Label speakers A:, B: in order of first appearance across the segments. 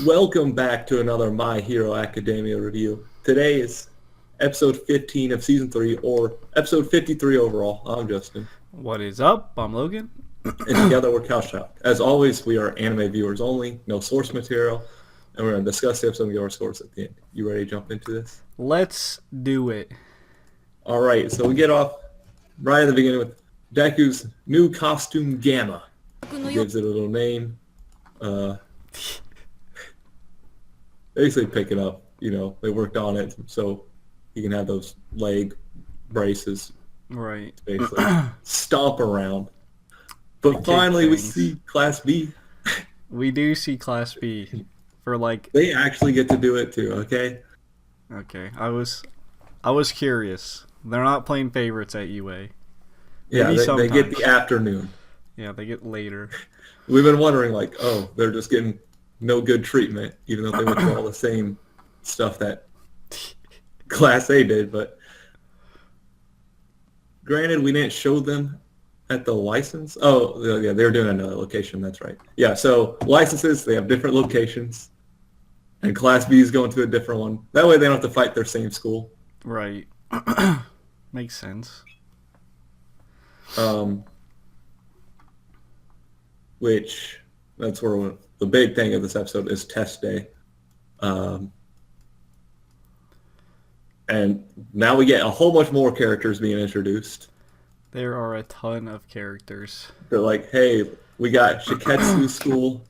A: Welcome back to another My Hero Academia review. Today is episode 15 of season 3, or episode 53 overall. I'm Justin,
B: What is up? I'm Logan.
A: and together we're Couch Talk. As always, we are anime viewers only, no source material, and we're going to discuss the episode and give our scores at the end. You ready to jump into this?
B: Let's do it.
A: All right, so we get off right at the beginning with Deku's new costume, Gamma. Gives it a little name. Basically pick it up. They worked on it so he can have those leg braces.
B: Right.
A: Basically stomp around. But
B: Kick
A: finally we
B: things.
A: see Class B.
B: We do see Class B for like.
A: They actually get to do it too, okay?
B: Okay, I was curious. They're not playing favorites at UA.
A: Yeah,
B: Maybe
A: they get
B: sometimes.
A: the afternoon.
B: Yeah, they get later.
A: We've been wondering, like, oh, they're just getting no good treatment, even though they went through all the same stuff that Class A did. But granted, we didn't show them at the license. Oh, yeah, they were doing another location. That's right. Yeah, so licenses, they have different locations. And Class B is going to a different one. That way they don't have to fight their same school.
B: Right. Makes sense.
A: Which, that's where the big thing of this episode is test day. And now we get a whole bunch more characters being introduced.
B: There are a ton of characters.
A: They're like, hey, we got Shiketsu School,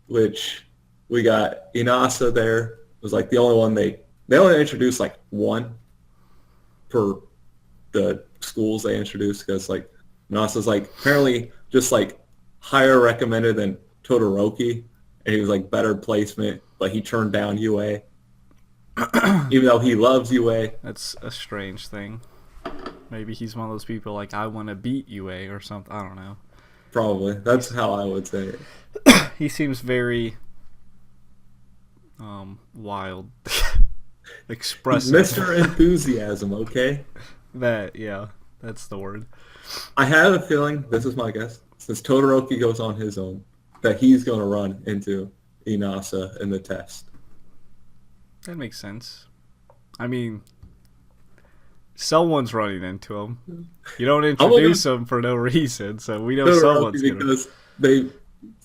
A: which we got Inasa there. It was like the only one they only introduced like one per the schools they introduced, because like Inasa's like apparently just like higher recommended than Todoroki, and he was like better placement, but he turned down UA. Even though he loves UA.
B: That's a strange thing. Maybe he's one of those people like, I want to beat UA or something. I don't know.
A: Probably. That's how I would say it.
B: He seems very wild. Expressive.
A: Mr. Enthusiasm, okay?
B: Yeah, that's the word.
A: I have a feeling, this is my guess, since Todoroki goes on his own, that he's going to run into Inasa in the test.
B: That makes sense. I mean, someone's running into him. You don't introduce him for no reason, so we know
A: Todoroki,
B: someone's gonna.
A: because they,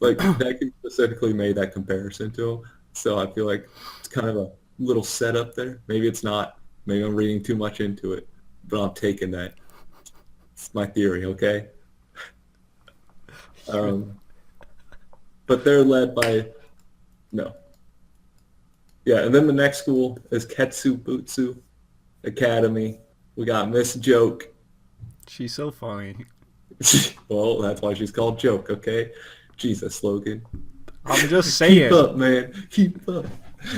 A: like, Deku specifically made that comparison to him, so I feel like it's kind of a little setup there. Maybe it's not. Maybe I'm reading too much into it, but I'm taking that. It's my theory, okay? But they're led by... No. Yeah, and then the next school is Ketsubutsu Academy. We got Miss Joke.
B: She's so funny.
A: Well, that's why she's called Joke, okay? Jesus, Logan.
B: I'm just saying.
A: Keep up, man. Keep up.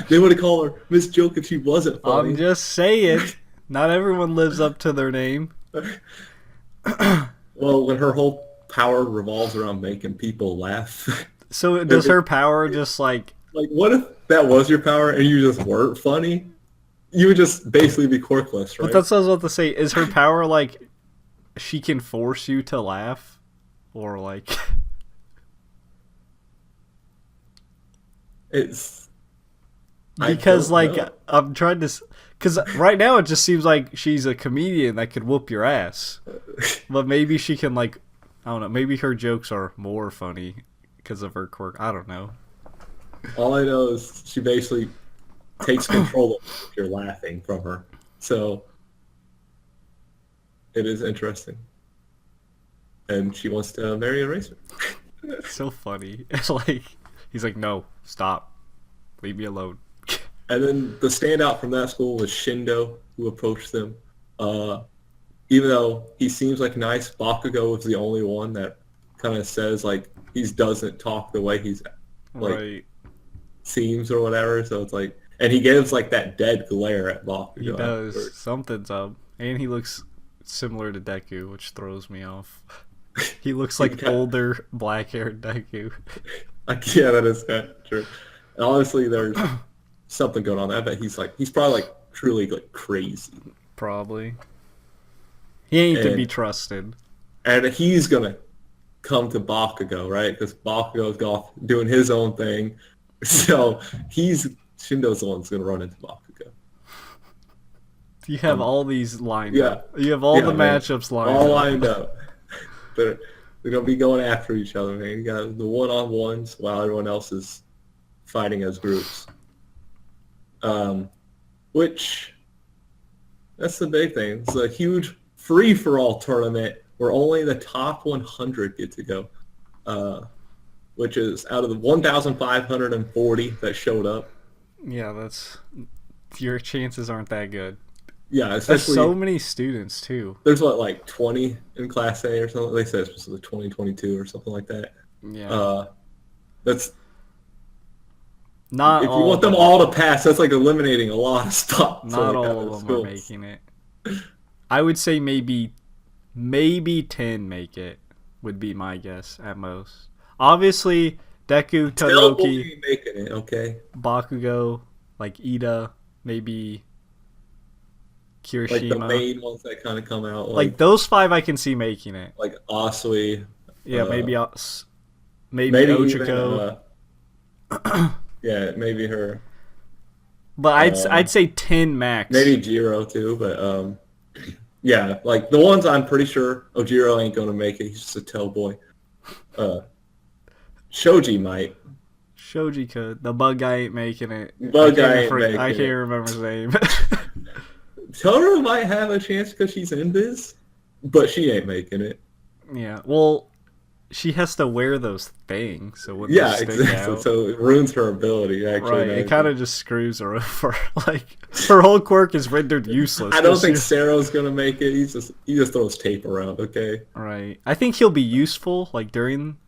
A: They would have called her Miss Joke if she wasn't funny.
B: I'm just saying. Not everyone lives up to their name.
A: Well, when her whole power revolves around making people laugh.
B: So does her power just like...
A: Like, what if that was your power and you just weren't funny? You would just basically be quirkless, right?
B: But that's what I was about to say. Is her power like she can force you to laugh? Or like...
A: It's...
B: Because like
A: know.
B: I'm trying to... Because right now it just seems like she's a comedian that could whoop your ass. But maybe she can like... I don't know. Maybe her jokes are more funny because of her quirk. I don't know.
A: All I know is she basically takes control of if you're laughing from her. So it is interesting. And she wants to marry a racer.
B: It's so funny. It's like he's like, no, stop, leave me alone.
A: And then the standout from that school was Shindo, who approached them. Even though he seems like nice, Bakugo is the only one that kind of says like he doesn't talk the way he's like
B: Right.
A: seems or whatever. So it's like, and he gives like that dead glare at Bakugo.
B: He does. Something's up, and he looks similar to Deku, which throws me off. He looks like older, black-haired Deku.
A: Yeah, that is kind of true. And honestly, there's something going on. I bet he's probably like truly like crazy.
B: Probably. He ain't to be trusted.
A: And he's gonna come to Bakugo, right? Because Bakugo's doing his own thing, So Shindo's the one that's gonna run into Bakugo.
B: You have all these lined
A: Yeah,
B: up. You have all the
A: man.
B: matchups lined
A: All
B: up.
A: lined up. They're gonna be going after each other, man. You got the one-on-ones while everyone else is fighting as groups. Which that's the big thing. It's a huge free-for-all tournament where only the top 100 get to go, which is out of the 1,540 that showed up.
B: Yeah, your chances aren't that good.
A: Yeah,
B: That's
A: especially
B: so many students too.
A: there's like 20 in Class A or something. They said it's supposed to be 2022 or something like that.
B: Yeah,
A: That's
B: not
A: if you
B: all.
A: want them all to pass, that's like eliminating a lot of spots.
B: Not all of them are making it. I would say maybe 10 make it. Would be my guess at most. Obviously, Deku, Todoroki,
A: making it, okay?
B: Bakugo, like Ida, maybe
A: Like the
B: Kirishima.
A: main ones that kind of come out,
B: Like those 5 I can see making it.
A: like Asui.
B: Yeah, maybe
A: Maybe
B: Ochako.
A: even, yeah, maybe her.
B: But I'd say 10 max.
A: Maybe Jiro too, but yeah, like the ones I'm pretty sure Ojiro ain't gonna make it. He's just a toe boy. Shoji might.
B: Shoji could. The bug guy ain't making it.
A: Bug guy ain't making
B: I
A: it.
B: can't remember his name.
A: Toru might have a chance because she's in this, but she ain't making it.
B: Yeah. Well, she has to wear those things, so when
A: Yeah,
B: they stick
A: exactly.
B: out,
A: So it ruins her ability. Actually,
B: right? It kind of just screws her over. Like her whole quirk is rendered useless.
A: I don't think Sero's gonna make it. He just throws tape around. Okay.
B: Right. I think he'll be useful like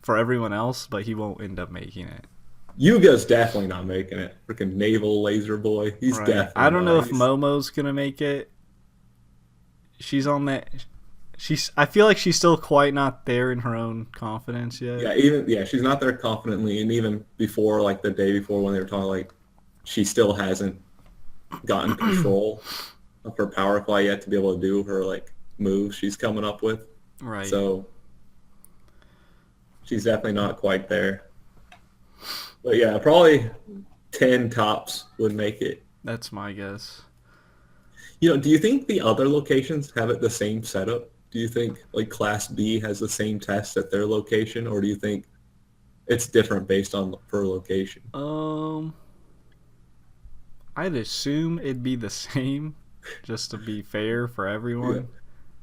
B: for everyone else, but he won't end up making it.
A: Yuga's definitely not making it. Freaking naval laser boy. He's
B: Right.
A: definitely.
B: I don't know if
A: He's-
B: Momo's gonna make it. She's on that. I feel like she's still quite not there in her own confidence yet.
A: Yeah, she's not there confidently, and even before, like the day before when they were talking, like she still hasn't gotten control of her power fly yet to be able to do her like moves she's coming up with.
B: Right.
A: So she's definitely not quite there. But yeah, probably 10 tops would make it.
B: That's my guess.
A: You know, do you think the other locations have it the same setup? Do you think like Class B has the same test at their location, or do you think it's different based on per location?
B: I'd assume it'd be the same, just to be fair for everyone.
A: Yeah.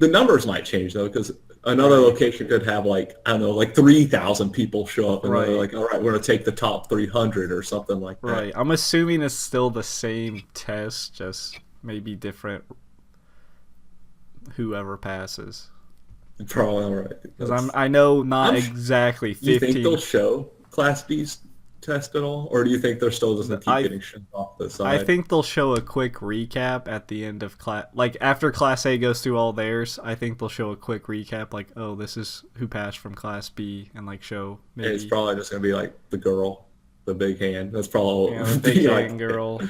A: The numbers might change though, because another location could have like, I don't know, like 3,000 people show up, and they're like, all right, we're gonna take the top 300 or something like that.
B: Right. I'm assuming it's still the same test, just maybe different. Whoever passes.
A: Probably all right.
B: Because I know not exactly 15.
A: Do you think they'll show Class B's test at all, or do you think they're still just gonna keep getting shoved off the side?
B: I think they'll show a quick recap at the end of class, like after Class A goes through all theirs. I think they'll show a quick recap, like, oh, this is who passed from Class B, and like show maybe.
A: It's probably just gonna be like the girl, the big hand. That's probably
B: the big hand girl.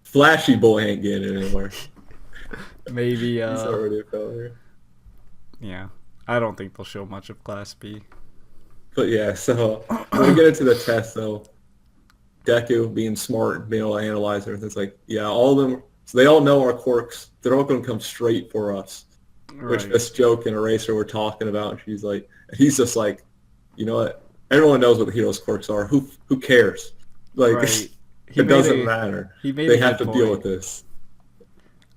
A: Flashy boy ain't getting it anywhere.
B: Maybe
A: He's already a failure.
B: Yeah, I don't think they'll show much of Class B.
A: But yeah, so when we get into the test though, Deku being smart, being able to analyze everything, it's like, yeah, all of them, so they all know our quirks. They're all going to come straight for us. Right. Which this joke and Eraser were talking about. And he's just like, you know what? Everyone knows what the hero's quirks are. Who cares? Like, it doesn't matter. They have to deal with this.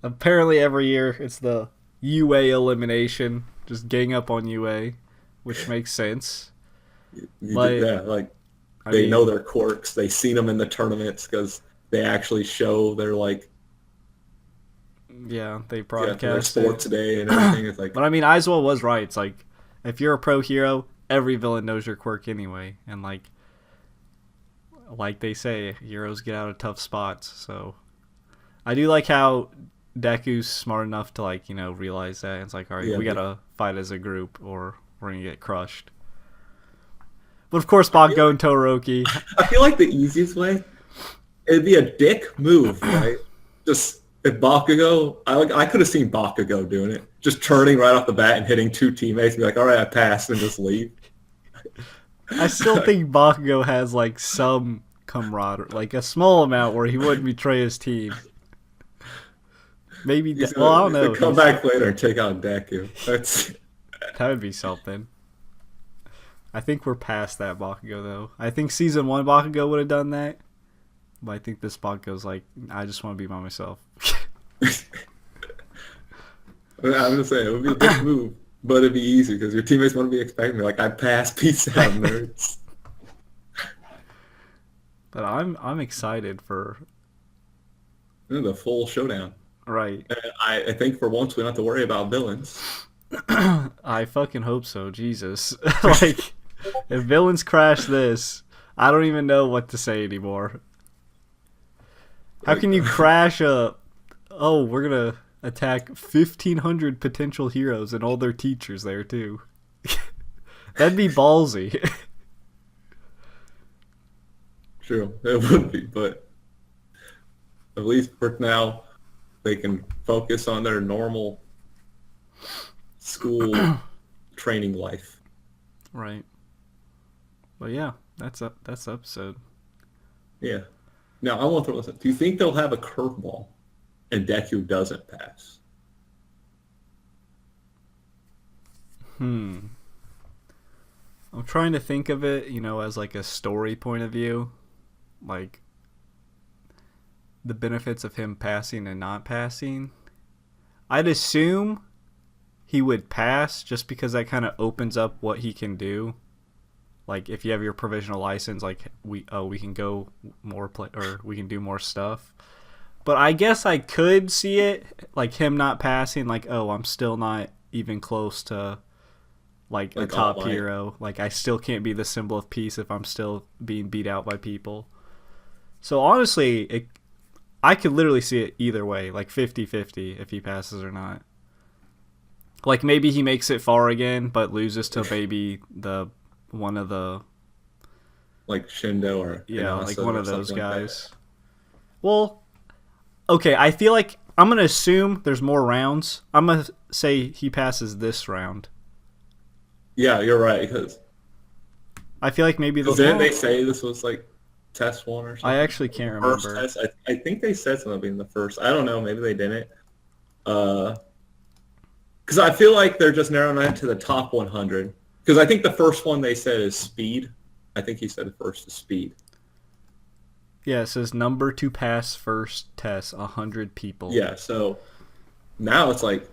B: Apparently every year it's the UA elimination. Just gang up on UA, which makes sense.
A: They know their quirks. They've seen them in the tournaments because they actually show their
B: they broadcast
A: their sports day and everything. It's like,
B: but I mean, Aizawa was right. It's like if you're a pro hero, every villain knows your quirk anyway, and like they say, heroes get out of tough spots. So I do like how Deku's smart enough to realize that. It's like, all right, we gotta fight as a group or we're gonna get crushed. But of course, Bakugo and Todoroki.
A: I feel like the easiest way, it'd be a dick move, right? Just if Bakugo, I could have seen Bakugo doing it, just turning right off the bat and hitting two teammates, and be like, all right, I passed, and just leave.
B: I still think Bakugo has some camaraderie, like a small amount where he wouldn't betray his team. Maybe.
A: He's
B: Well, I don't
A: gonna
B: know.
A: come back later and take out Deku. That's
B: That would be something. I think we're past that Bakugo though. I think season 1 Bakugo would have done that, but I think this Bakugo's like, I just want to be by myself.
A: I'm just saying it would be a big move, but it'd be easy because your teammates wouldn't be expecting me. Like I passed, peace out, nerds.
B: But I'm excited for
A: The full showdown.
B: right.
A: And I think for once we don't have to worry about villains.
B: I fucking hope so. Jesus, like if villains crash this, I don't even know what to say anymore. How can you crash a? Oh, we're gonna attack 1,500 potential heroes and all their teachers there too. That'd be ballsy.
A: True, it would be, but at least for now, they can focus on their normal school training life.
B: Right. But yeah, that's the episode.
A: Yeah. Now I want to throw this. Do you think they'll have a curveball, and Deku doesn't pass?
B: I'm trying to think of it, as like a story point of view, like the benefits of him passing and not passing. I'd assume he would pass just because that kind of opens up what he can do. Like if you have your provisional license, like we can go more or we can do more stuff. But I guess I could see it like him not passing, like, oh, I'm still not even close to like a top hero. Like I still can't be the symbol of peace if I'm still being beat out by people. So honestly, I could literally see it either way, like 50-50 if he passes or not. Like maybe he makes it far again, but loses to maybe one of the
A: like Shindo or
B: like one of those guys.
A: Like
B: well, okay, I feel like I'm gonna assume there's more rounds. I'm gonna say he passes this round.
A: Yeah, you're right, because
B: I feel like maybe
A: didn't they say this was like test 1 or something?
B: I actually can't remember.
A: First test, I think they said something being the first. I don't know, maybe they didn't. Because I feel like they're just narrowing it to the top 100. Because I think the first one they said is speed. I think he said the first is speed.
B: Yeah, it says number to pass first test, 100 people.
A: Yeah, so now it's like,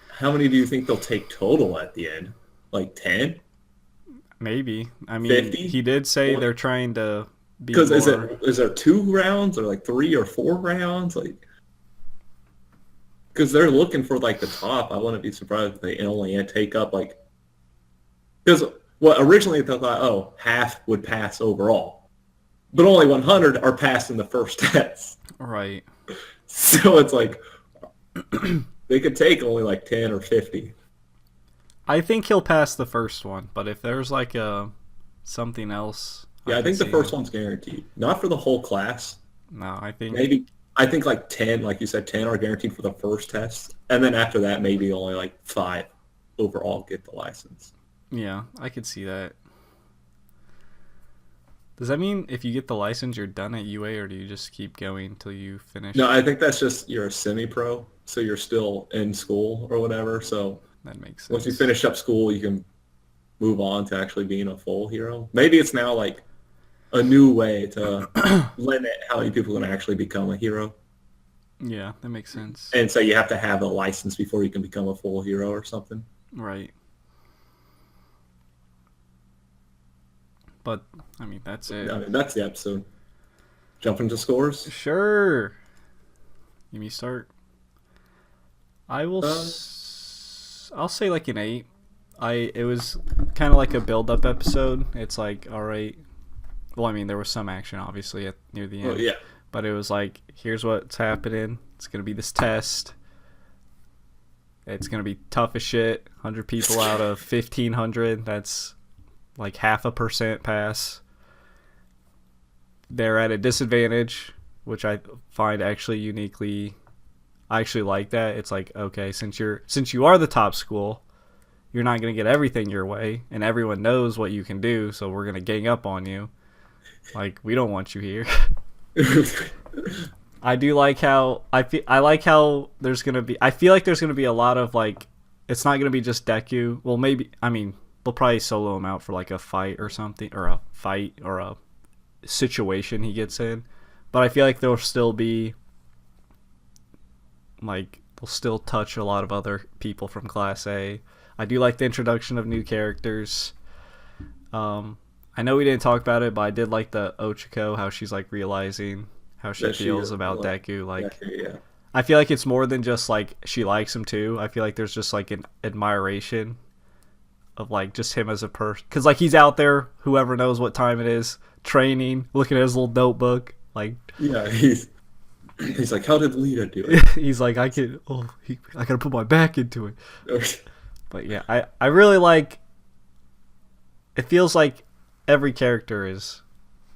A: how many do you think they'll take total at the end? Like 10?
B: Maybe. I mean,
A: 50?
B: he did say they're trying to be
A: because
B: more...
A: is there 2 rounds or like 3 or 4 rounds? Like, because they're looking for like the top. I wouldn't be surprised if they only take up like, because originally they thought, oh, half would pass overall, but only 100 are passed in the first test.
B: Right.
A: So it's like they could take only like 10 or 50.
B: I think he'll pass the first one, but if there's like something else,
A: yeah, I think the first one's guaranteed. Not for the whole class.
B: No, I think
A: I think like 10, like you said, 10 are guaranteed for the first test, and then after that, maybe only like 5 overall get the license.
B: Yeah, I could see that. Does that mean if you get the license, you're done at UA, or do you just keep going until you finish?
A: No, I think that's just you're a semi-pro, so you're still in school or whatever. So
B: that makes sense.
A: Once you finish up school, you can move on to actually being a full hero. Maybe it's now like a new way to limit how many people can actually become a hero.
B: Yeah, that makes sense.
A: And so you have to have a license before you can become a full hero or something.
B: Right. But, I mean, that's it.
A: I mean, that's the episode. Jump into scores?
B: Sure. Give me a start. I will... I'll say like an 8. It was kind of like a build-up episode. It's like, all right. Well, I mean, there was some action, obviously, near the end.
A: Oh, yeah.
B: But it was like, here's what's happening. It's going to be this test. It's going to be tough as shit. 100 people out of 1,500. That's like 0.5% pass. They're at a disadvantage, which I find actually uniquely... I actually like that. It's like, okay, since you are the top school, you're not going to get everything your way, and everyone knows what you can do, so we're going to gang up on you. Like, we don't want you here. I do like how I like how there's gonna be. I feel like there's gonna be a lot of like. It's not gonna be just Deku. Well, maybe. I mean, they'll probably solo him out for like a fight or something, or a fight or a situation he gets in. But I feel like there'll still be like they'll still touch a lot of other people from Class A. I do like the introduction of new characters. I know we didn't talk about it, but I did like the Ochako, how she's like realizing how she feels about Deku. Like,
A: Deku, yeah.
B: I feel like it's more than just like she likes him too. I feel like there's just like an admiration of like just him as a person, because like he's out there, whoever knows what time it is, training, looking at his little notebook, like
A: Yeah, he's like, how did Lita do it?
B: he's like, I gotta put my back into it. But yeah, I really like. It feels like every character is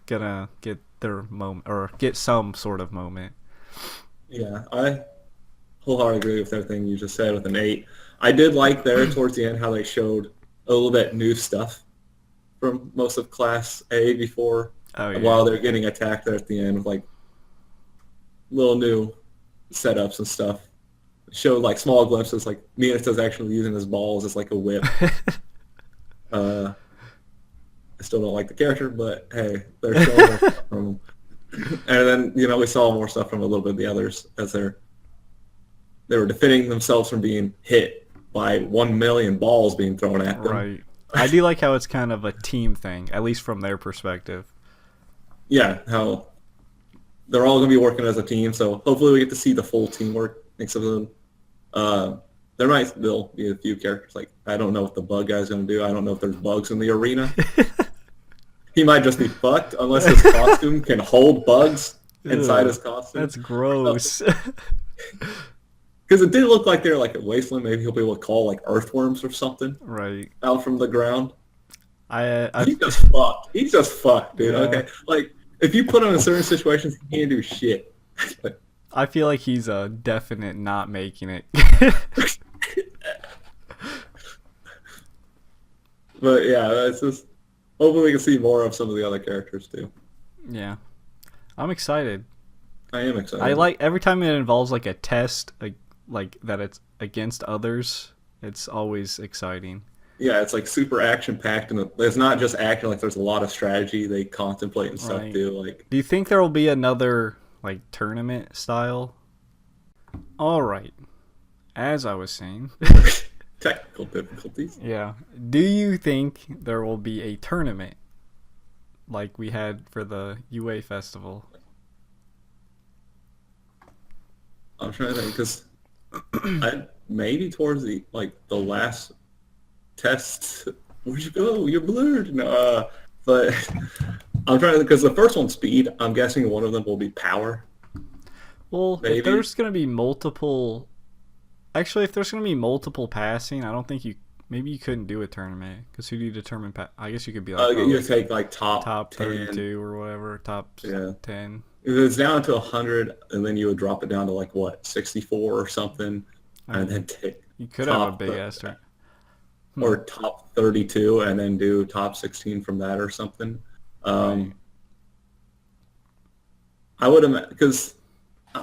B: gonna get their moment or get some sort of moment.
A: Yeah, I wholeheartedly agree with everything you just said with an 8. I did like there towards the end how they showed a little bit new stuff from most of Class A before, while they're getting attacked there at the end with like little new setups and stuff. Showed like small glimpses, like Minato's actually using his balls as like a whip. I still don't like the character, but hey, they're showing stuff from him. And then, we saw more stuff from a little bit of the others as they were defending themselves from being hit by 1 million balls being thrown at them.
B: Right. I do like how it's kind of a team thing, at least from their perspective.
A: Yeah, how they're all going to be working as a team, so hopefully we get to see the full teamwork next episode. There might still be a few characters, like, I don't know what the bug guy's going to do. I don't know if there's bugs in the arena. He might just be fucked unless his costume can hold bugs inside his costume.
B: That's gross.
A: Because it did look like they were like a wasteland. Maybe he'll be able to call like earthworms or something
B: right
A: out from the ground.
B: He's
A: just fucked. He's just fucked, dude.
B: Yeah.
A: Okay, like if you put him in certain situations, he can't do shit.
B: I feel like he's a definite not making it.
A: But yeah, that's just. Hopefully we can see more of some of the other characters too.
B: Yeah, I'm excited.
A: I am excited.
B: I like every time it involves like a test, like that it's against others. It's always exciting.
A: Yeah, it's like super action packed, and it's not just action. Like there's a lot of strategy they contemplate and stuff too. Like,
B: do you think there will be another like tournament style? All right, as I was saying.
A: Technical difficulties.
B: Yeah. Do you think there will be a tournament like we had for the UA festival?
A: I'm trying to think because maybe towards the last test. Where'd you go? You're blurred. No, but I'm trying to because the first one's speed. I'm guessing one of them will be power.
B: Well,
A: maybe.
B: If there's gonna be multiple. Actually, if there's going to be multiple passing, I don't think maybe you couldn't do a tournament, because who do you determine? I guess you could be like,
A: you take like top
B: 32 or whatever, top 10.
A: If it's down to 100, and then you would drop it down to like what 64 or something, and then take.
B: You could have a big ass tournament.
A: Or top 32, and then do top 16 from that or something.
B: Right.
A: I would imagine because.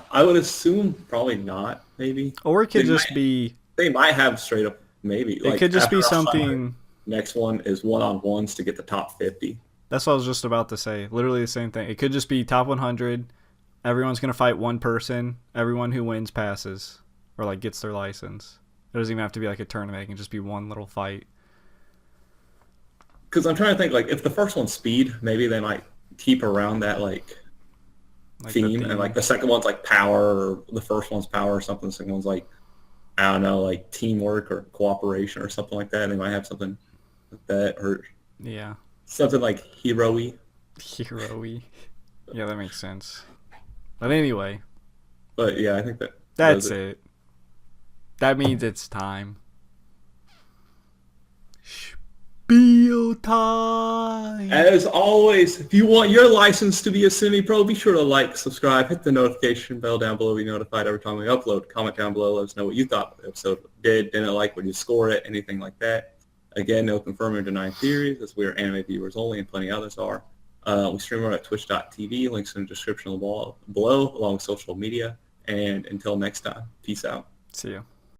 A: I would assume probably not, maybe.
B: Or it could be...
A: They might have straight up, maybe.
B: It could just be something...
A: Next one is one-on-ones to get the top 50.
B: That's what I was just about to say. Literally the same thing. It could just be top 100. Everyone's going to fight one person. Everyone who wins passes. Or, like, gets their license. It doesn't even have to be, like, a tournament. It can just be one little fight.
A: Because I'm trying to think, like, if the first one's speed, maybe they might keep around that, like theme, and like the second one's like power, or the first one's power or something, the second one's like, I don't know, like teamwork or cooperation or something like that. They might have something like that, or something like hero-y. Yeah,
B: that makes sense. But anyway,
A: yeah, I think
B: that's it. That means it's time. Spiel time.
A: As always, if you want your license to be a semi-pro, be sure to like, subscribe, hit the notification bell down below to be notified every time we upload. Comment down below, let us know what you thought the episode didn't like, would you score it, anything like that. Again, no confirming or denying theories, as we are anime viewers only and plenty others are. We stream over at twitch.tv. Links in the description below, along with social media. And until next time, peace out.
B: See ya.